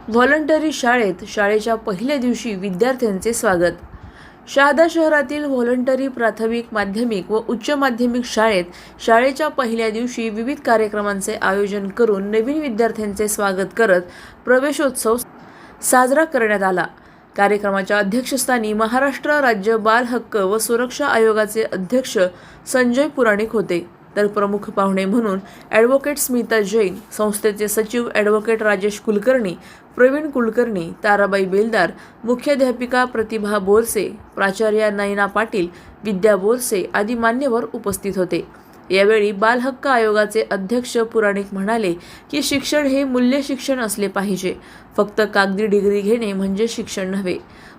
Voluntary शाळेत शाळेच्या पहिल्या दिवशी विद्यार्थ्यांचे स्वागत. शहादा शहरातील व्हॉलंटरी प्राथमिक, माध्यमिक व उच्च माध्यमिक शाळेत शाळेच्या पहिल्या दिवशी विविध कार्यक्रमांचे आयोजन करून नवीन विद्यार्थ्यांचे स्वागत करत प्रवेशोत्सव साजरा करण्यात आला. कार्यक्रमाच्या अध्यक्षस्थानी महाराष्ट्र राज्य बाल हक्क व सुरक्षा आयोगाचे अध्यक्ष संजय पुराणिक होते, तर प्रमुख पाहुणे म्हणून ॲडव्होकेट स्मिता जैन, संस्थेचे सचिव ॲडव्होकेट राजेश कुलकर्णी, प्रवीण कुलकर्णी, ताराबाई बेलदार, मुख्याध्यापिका प्रतिभा बोरसे, प्राचार्या नयना पाटील, विद्या बोरसे आदी मान्यवर उपस्थित होते. यावेळी बाल हक्क आयोगाचे अध्यक्ष पुराणिक म्हणाले की शिक्षण हे मूल्य शिक्षण असले पाहिजे. फक्त कागदी डिग्री घेणे म्हणजे शिक्षण नव्हे.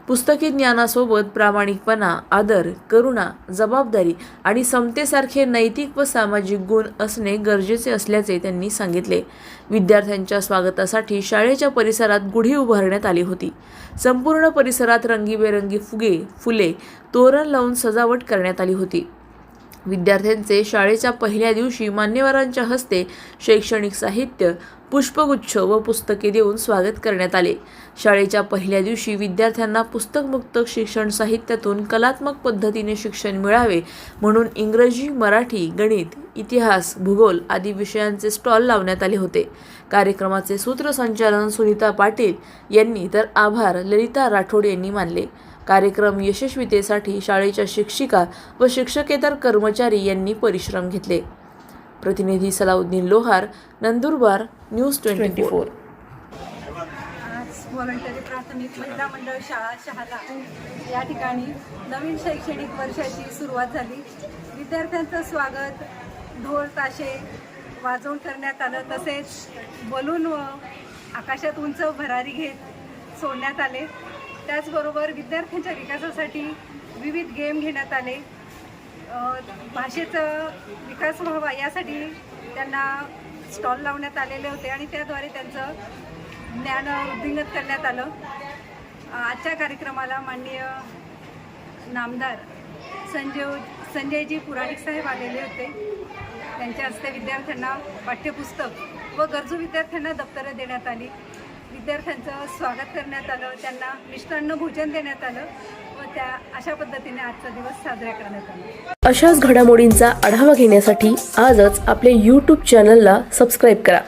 पुस्तकी ज्ञानासोबत प्रामाणिकपणा, आदर, करुणा, जबाबदारी आणि समतेसारखे नैतिक व सामाजिक गुण असणे गरजेचे असल्याचे त्यांनी सांगितले. विद्यार्थ्यांच्या स्वागतासाठी शाळेच्या परिसरात गुढी उभारण्यात आली होती. संपूर्ण परिसरात रंगीबेरंगी फुगे, फुले, तोरण लावून सजावट करण्यात आली होती. विद्यार्थ्यांचे शाळेच्या पहिल्या दिवशी मान्यवरांच्या हस्ते शैक्षणिक साहित्य, पुष्पगुच्छ व पुस्तके देऊन स्वागत करण्यात आले. शाळेच्या पहिल्या दिवशी विद्यार्थ्यांना पुस्तकमुक्त शिक्षण साहित्यातून कलात्मक पद्धतीने शिक्षण मिळावे म्हणून इंग्रजी, मराठी, गणित, इतिहास, भूगोल आदी विषयांचे स्टॉल लावण्यात आले होते. कार्यक्रमाचे सूत्रसंचालन सुनीता पाटील यांनी तर आभार ललिता राठोड यांनी मानले. कार्यक्रम यशस्वीतेसाठी शाळेच्या शिक्षिका व शिक्षकेतर कर्मचारी यांनी परिश्रम घेतले. प्रतिनिधी सलाउद्दीन लोहार, नंदुरबार, न्यूज 24. आज व्हॉलंटरी प्राथमिक महिला मंडळ शाळा शहादा या ठिकाणी नवीन शैक्षणिक वर्षाची सुरुवात झाली. विद्यार्थ्यांचं स्वागत ढोल ताशे वाजवून करण्यात आलं. तसेच बलून व आकाशात उंच भरारी घेत सोडण्यात आले. त्याचबरोबर विद्यार्थ्यांच्या विकासासाठी विविध गेम घेण्यात आले. भाषेचा विकास व्हावा यासाठी त्यांना स्टॉल लावण्यात आलेले होते आणि त्याद्वारे त्यांचं ज्ञान वृद्धिंगत करण्यात आलं. आजच्या कार्यक्रमाला माननीय नामदार संजयजी पुराणिक साहेब आलेले होते. त्यांच्या हस्ते विद्यार्थ्यांना पाठ्यपुस्तक व गरजू विद्यार्थ्यांना दप्तरं देण्यात आली. विद्यार्थ्यांचं स्वागत करण्यात आलं, त्यांना मिष्टान्न भोजन देण्यात आलं व अशा पद्धतीने आजचा दिवस साजरा करण्यात आला. अशाच घडामोडींचा आढावा घेण्यासाठी आजच आपल्या YouTube चॅनलला सबस्क्राईब करा.